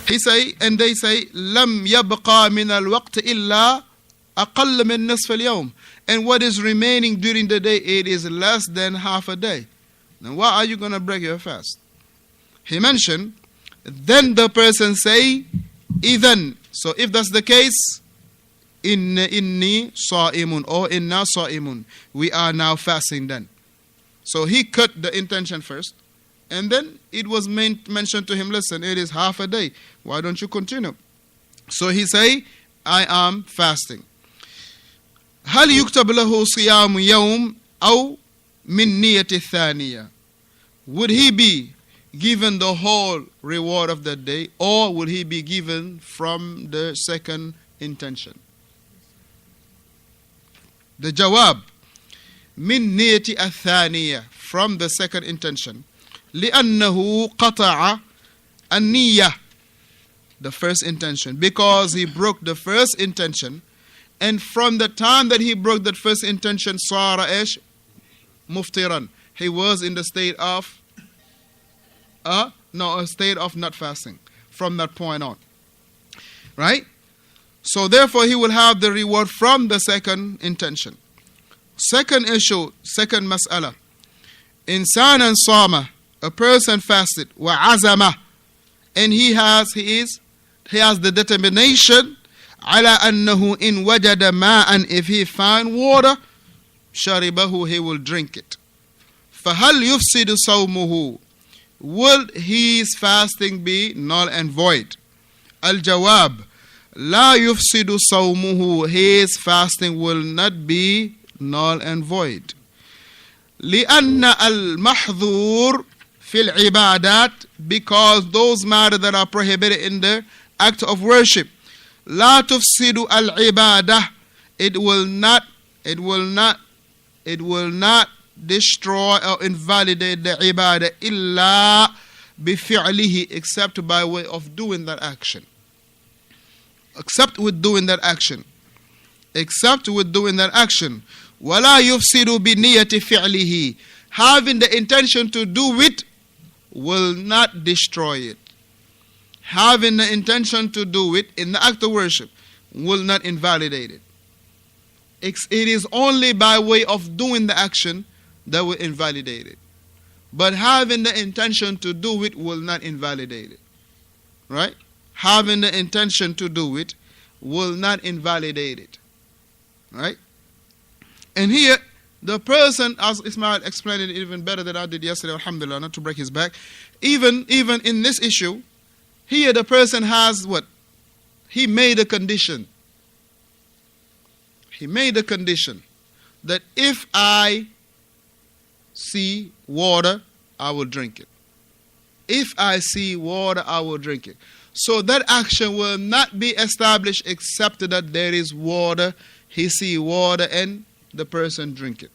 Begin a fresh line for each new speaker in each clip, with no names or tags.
And they say, لم يبقى من الوقت إلا أقل من نصف اليوم. And what is remaining during the day, it is less than half a day. Now, why are you going to break your fast? He mentioned, then the person say, إذن. So if that's the case, inni sa'imun or inna sa'imun. We are now fasting then. So he cut the intention first. And then it was mentioned to him, listen, it is half a day. Why don't you continue? So he say, I am fasting. هل يكتب له صيام يوم أو من نية الثانية? Would he be given the whole reward of that day, or would he be given from the second intention? The jawab, من نية الثانية, from the second intention. لأنه قطع النية, the first intention, because he broke the first intention, and from the time that he broke that first intention, صار إيش مفطرا, he was in the state of a state of not fasting from that point on, right? So therefore he will have the reward from the second intention. Second issue, second mas'ala, إنسان صام, a person fasted, وعزم, and he has the determination, على أنه إن وجد ماء, if he find water, شربه, he will drink it. فهل يفسد صومه? Will his fasting be null and void? Al-Jawab, لا يفسد صومه, his fasting will not be null and void. لأن المحظور في العبادات, because those matters that are prohibited in the act of worship, لا تفسد العبادة, it will not destroy or invalidate the ibadah illa بفعله, except by way of doing that action. Except with doing that action. ولا يفسد بنية فعله, having the intention to do it will not destroy it. Having the intention to do it in the act of worship will not invalidate it. It is only by way of doing the action that will invalidate it. But having the intention to do it will not invalidate it. Right? Having the intention to do it will not invalidate it. Right? And here, the person, as Ismail explained it even better than I did yesterday, alhamdulillah, not to break his back, even in this issue, here the person has what? He made a condition. He made a condition that if I see water, I will drink it. If I see water, I will drink it. So that action will not be established except that there is water. He see water and the person drink it.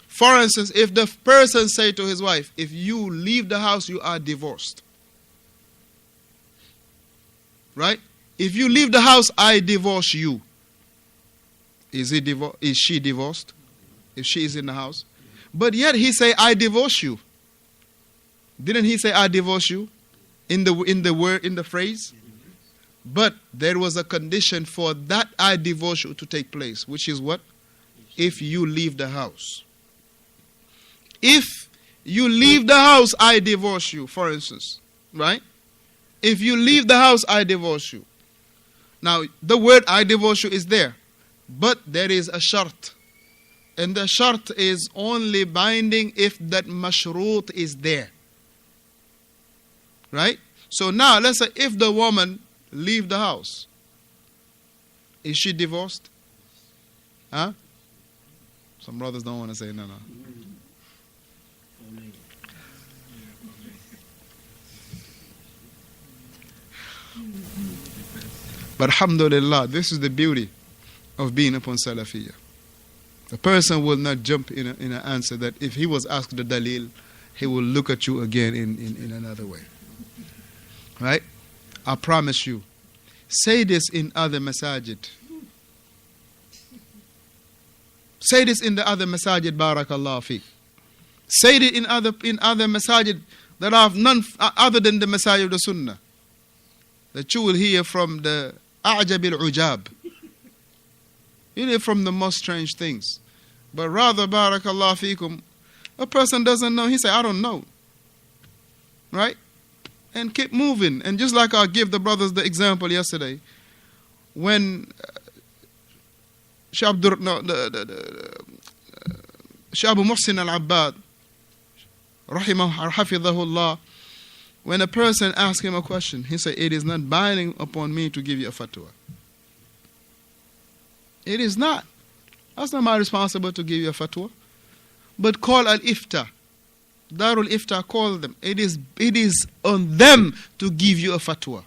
For instance, if the person say to his wife, if you leave the house, you are divorced. Right? If you leave the house, I divorce you. Is she divorced? If she is in the house? But yet he say, I divorce you. Didn't he say, I divorce you? In the phrase? But there was a condition for that I divorce you to take place, which is what? If you leave the house. If you leave the house, I divorce you, for instance. Right? If you leave the house, I divorce you. Now, the word I divorce you is there. But there is a shart. And the shart is only binding if that mashrut is there. Right? So now, let's say if the woman leave the house, is she divorced? Huh? Some brothers don't want to say no. But alhamdulillah, this is the beauty of being upon Salafiyah. The person will not jump in an answer that if he was asked the dalil, he will look at you again in another way. Right? I promise you. Say this in other masajid. Say this in the other masajid, barakallah fi. Say it in other masajid that have none other than the masajid of the sunnah. that you will hear from the a'jab al-ujab. You hear from the most strange things. But rather, barakallah fikum, a person doesn't know. He say, I don't know. Right? And keep moving. And just like I gave the brothers the example yesterday, when Shaykh Abu Muhsin al-Abbad, hafidhahullah, when a person asks him a question, he said, it is not binding upon me to give you a fatwa. It is not. That's not my responsibility to give you a fatwa. But call al-ifta. Darul ifta, call them. It is on them to give you a fatwa.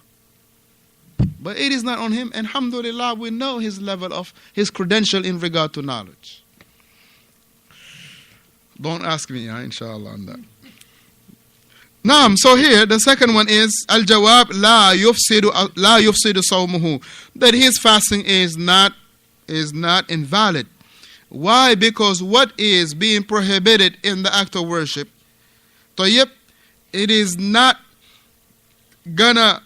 But it is not on him. And alhamdulillah, we know his level of his credential in regard to knowledge. Don't ask me, inshallah, on that. Naam, so here the second one is al-jawab la yufsidu sawmuhu, that his fasting is not invalid. Why? Because what is being prohibited in the act of worship, tayyib, it is not gonna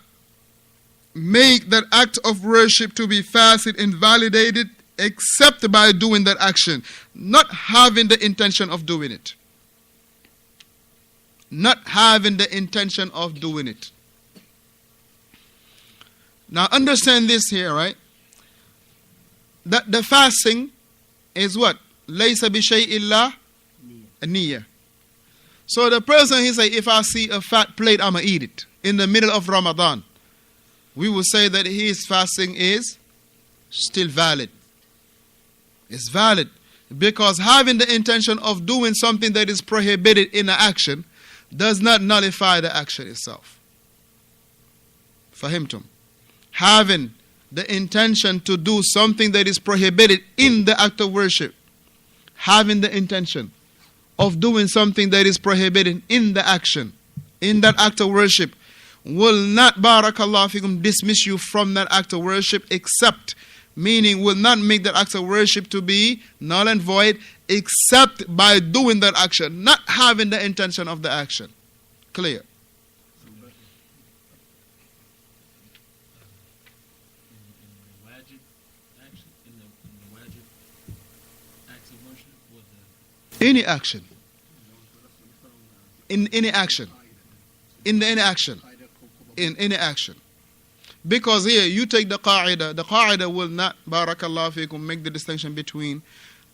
make that act of worship to be fasted invalidated except by doing that action, not having the intention of doing it. Not having the intention of doing it. Now understand this here, right? That the fasting is what? Laysa bi shay'in illa niyya. So the person, he say, if I see a fat plate, I'ma eat it in the middle of Ramadan. We will say that his fasting is still valid. It's valid. Because having the intention of doing something that is prohibited in an action does not nullify the action itself. Fahimtum. Having the intention to do something that is prohibited in the act of worship, having the intention of doing something that is prohibited in the action, in that act of worship, will not, barakallah fikum, dismiss you from that act of worship, except, meaning will not make that act of worship to be null and void, except by doing that action, not having the intention of the action. Clear? Any action. In any action. In any action. In any action. Because here you take the qa'idah will not, barakallah fikum, make the distinction between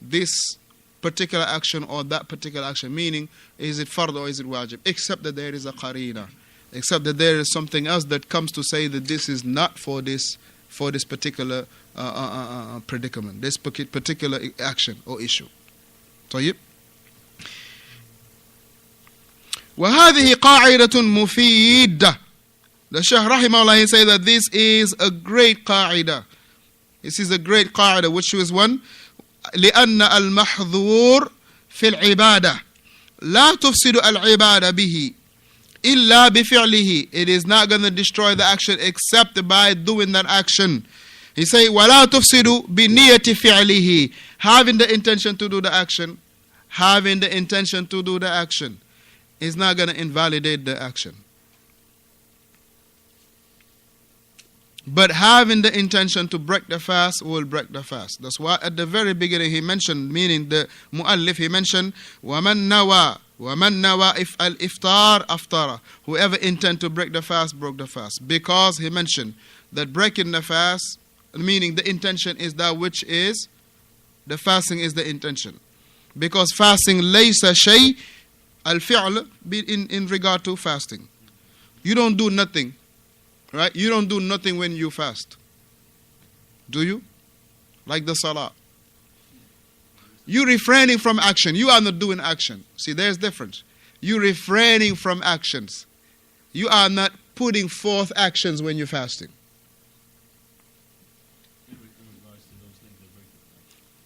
this particular action or that particular action, meaning is it fard or is it wajib, except that there is a qarina, except that there is something else that comes to say that this is not for this particular predicament, this particular action or issue. طيب. وهذه قاعدة مفيدة. The Shaykh rahimahullah, he say that this is a great qa'idah. This is a great qa'idah, which is one, لأن المحظور في العبادة لا تفسد العبادة به إلا بفعله. It is not going to destroy the action except by doing that action. He say ولا تفسد بنية فعله. Having the intention to do the action, having the intention to do the action is not going to invalidate the action. But having the intention to break the fast will break the fast. That's why at the very beginning he mentioned, meaning the mu'allif, he mentioned, وَمَنْ نَوَى if al-iftar aftara. Whoever intend to break the fast, broke the fast. Because he mentioned that breaking the fast, meaning the intention is that which is, the fasting is the intention. Because fasting, laysa shay al-fi'l, in regard to fasting. You don't do nothing. Right? You don't do nothing when you fast. Do you? Like the salah. You refraining from action. You are not doing action. See, there's difference. You refraining from actions. You are not putting forth actions when you're fasting.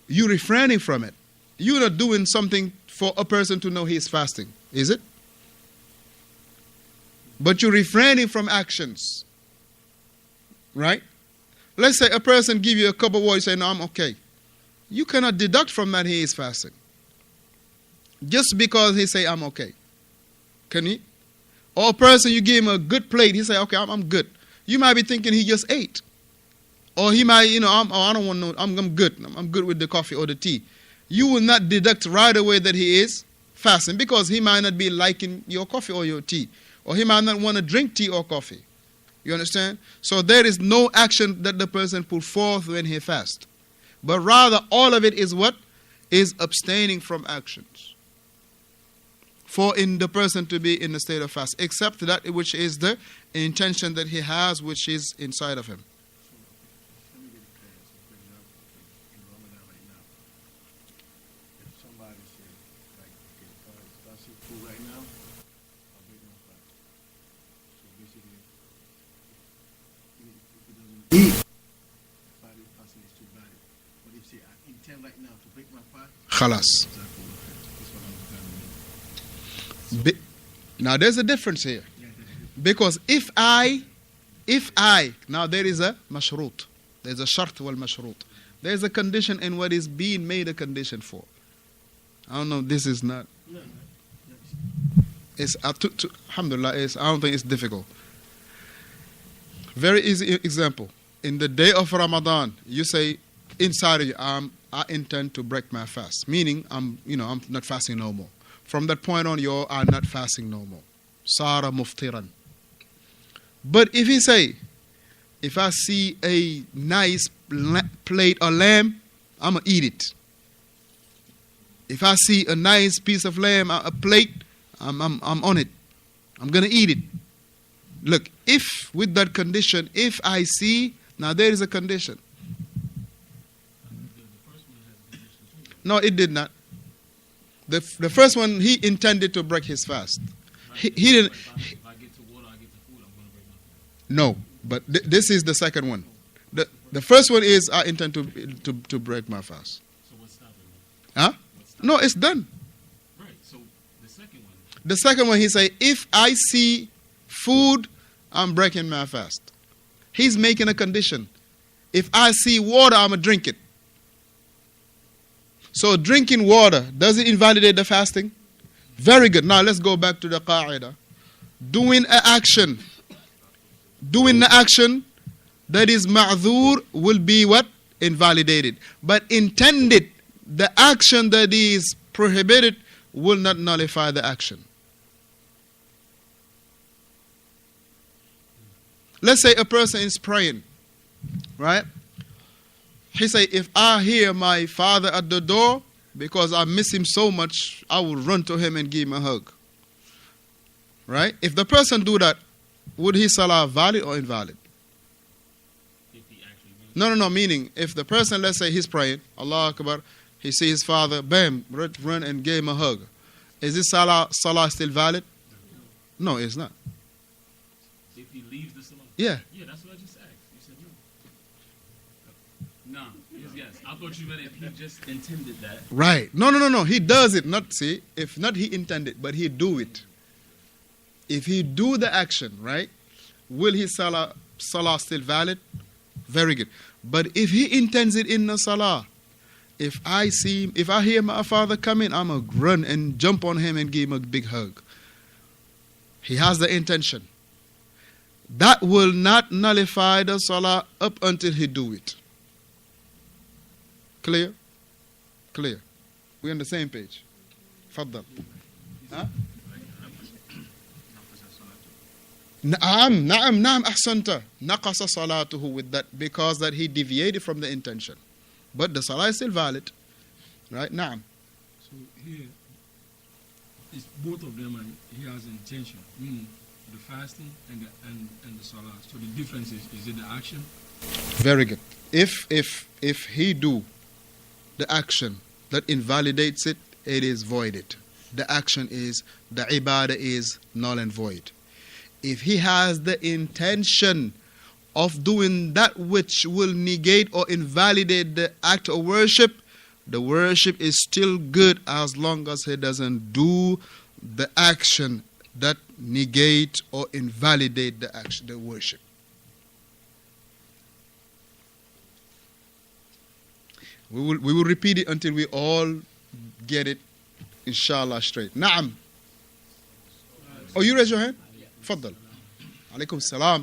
You refraining from it. You're not doing something for a person to know he is fasting. Is it? But you're refraining from actions. Right? Let's say a person give you a cup of water, you say, no, I'm okay. You cannot deduct from that he is fasting. Just because he say, I'm okay. Can he? Or a person, you give him a good plate, he say, okay, I'm good. You might be thinking he just ate. Or he might, I don't want no, I'm good. I'm good with the coffee or the tea. You will not deduct right away that he is fasting because he might not be liking your coffee or your tea. Or he might not want to drink tea or coffee. You understand? So there is no action that the person put forth when he fasts. But rather all of it is what? Is abstaining from actions. For in the person to be in a state of fast. Except that which is the intention that he has which is inside of him. Khalas. Now there's a difference here. Because if I, now there is a mashrut. There's a shart wal mashrut. There's a condition in what is being made a condition for. I don't know, this is not. It's, alhamdulillah, I don't think it's difficult. Very easy example. In the day of Ramadan, you say, inside of you, I intend to break my fast. Meaning, I'm not fasting no more. From that point on, you are not fasting no more. Sara muftiran. But if you say, if I see a nice plate of lamb, I'm going to eat it. If I see a nice piece of lamb, a plate, I'm on it. I'm going to eat it. Look, if with that condition, if I see, now there is a condition. No, it did not. The first one, he intended to break his fast. He didn't.
If I get to water, I get to food, I'm going to break my fast.
No, but this is the second one. The first one is I intend to break my fast.
So what's stopping me?
Huh? No, it's done.
Right. So the second one.
The second one, he say, if I see food, I'm breaking my fast. He's making a condition. If I see water, I'm going to drink it. So drinking water, does it invalidate the fasting? Very good. Now let's go back to the qa'idah. Doing the action that is ma'dhur will be what? Invalidated. But intended, the action that is prohibited will not nullify the action. Let's say a person is praying, right? He say, if I hear my father at the door, because I miss him so much, I will run to him and give him a hug. Right? If the person do that, would his salah valid or invalid?
If he actually
No. Meaning, if the person, let's say he's praying, Allah Akbar, he sees his father, bam, run and give him a hug. Is this salah still valid? No, it's not.
If he leaves the salah?
Yeah.
Yeah, that's what I just asked. You said no. No. Yes. I thought you meant if he just intended that.
Right. No. He does it. Not, see, if not he intended, but he do it. If he do the action, right, will his salah still valid? Very good. But if he intends it in the salah, if I hear my father coming, I'm going to run and jump on him and give him a big hug. He has the intention. That will not nullify the salah up until he do it. Clear? Clear. We're on the same page. Faddal. Huh? Na'am, ahsanta. Naqasa salatuhu with that, because that he deviated from the intention. But the salah is still valid. Right? Na'am.
So here, it's both of them and he has intention, meaning the fasting and the salah. So the difference is it the action?
Very good. If he do the action that invalidates it, it is voided. The action is, the ibadah is null and void. If he has the intention of doing that which will negate or invalidate the act of worship, the worship is still good as long as he doesn't do the action that negate or invalidate the action, the worship. We will repeat it until we all get it, inshallah, straight. Na'am. Oh, you raise your hand? Faddal. Alaikum salam.